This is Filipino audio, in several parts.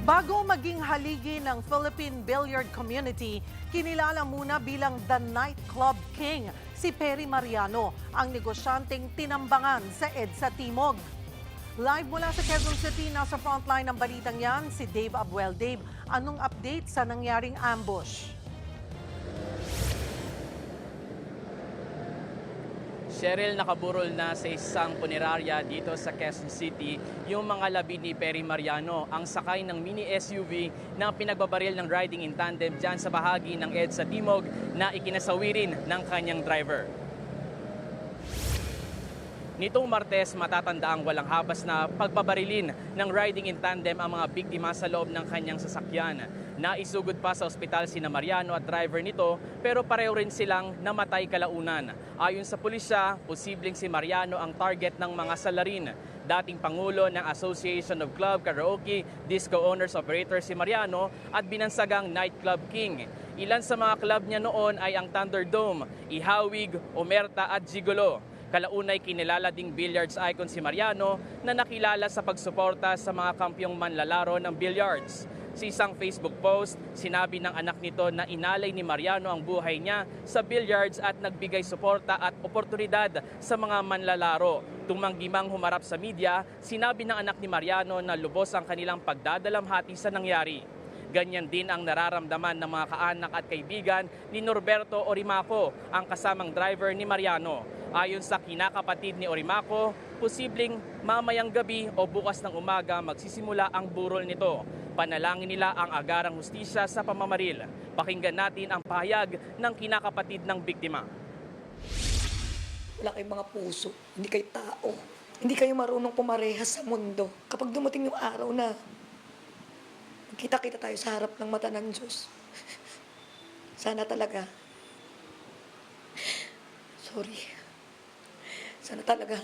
Bago maging haligi ng Philippine Billiard Community, kinilala muna bilang the Nightclub King si Perry Mariano, ang negosyanteng tinambangan sa EDSA Timog. Live mula sa Quezon City, nasa frontline ng balitang yan, si Dave Abuel. Dave, anong update sa nangyaring ambush? Cheryl, nakaburol na sa isang punerarya dito sa Quezon City yung mga labi ni Perry Mariano, ang sakay ng mini SUV na pinagbabaril ng riding in tandem dyan sa bahagi ng EDSA Timog na ikinasawi rin ng kanyang driver. Nitong Martes, matatandaang walang habas na pagbabarilin ng riding in tandem ang mga biktima sa loob ng kanyang sasakyan. Naisugod pa sa ospital sina Mariano at driver nito pero pareho rin silang namatay kalaunan. Ayon sa pulisya, posibleng si Mariano ang target ng mga salarin. Dating Pangulo ng Association of Club, Karaoke, Disco Owners Operator si Mariano at binansagang Nightclub King. Ilan sa mga club niya noon ay ang Thunderdome, Ihawig, Omerta at Gigolo. Kalaunay kinilala ding billiards icon si Mariano na nakilala sa pagsuporta sa mga kampyong manlalaro ng billiards. Sa isang Facebook post, sinabi ng anak nito na inalay ni Mariano ang buhay niya sa billiards at nagbigay suporta at oportunidad sa mga manlalaro. Tumanggi mang humarap sa media, sinabi ng anak ni Mariano na lubos ang kanilang pagdadalamhati sa nangyari. Ganyan din ang nararamdaman ng mga kaanak at kaibigan ni Norberto Orimaco, ang kasamang driver ni Mariano. Ayon sa kinakapatid ni Orimaco, posibleng mamayang gabi o bukas ng umaga magsisimula ang burol nito. Panalangin nila ang agarang hustisya sa pamamaril. Pakinggan natin ang pahayag ng kinakapatid ng biktima. Wala kayong mga puso, hindi kayo tao. Hindi kayo marunong pumarehas sa mundo. Kapag dumating yung araw na kita-kita tayo sa harap ng mata ng Diyos, sana talaga, sana talaga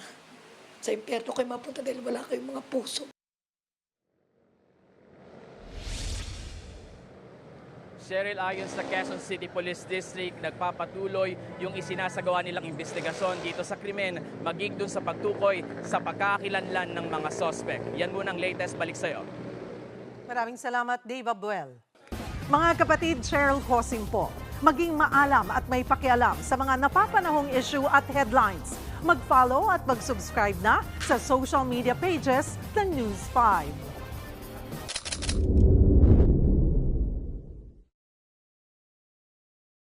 sa impyerno kayo mapunta dahil wala kayong mga puso. Cheryl, ayon sa Quezon City Police District, nagpapatuloy yung isinasagawa nilang investigasyon dito sa krimen, maging dun sa pagtukoy sa pagkakakilanlan ng mga suspect. Yan muna ang latest, balik sa'yo. Maraming salamat, Dave Abuel. Mga kapatid, Cheryl Hosing po. Maging maalam at may pakialam sa mga napapanahong issue at headlines. Mag-follow at mag-subscribe na sa social media pages ng News 5.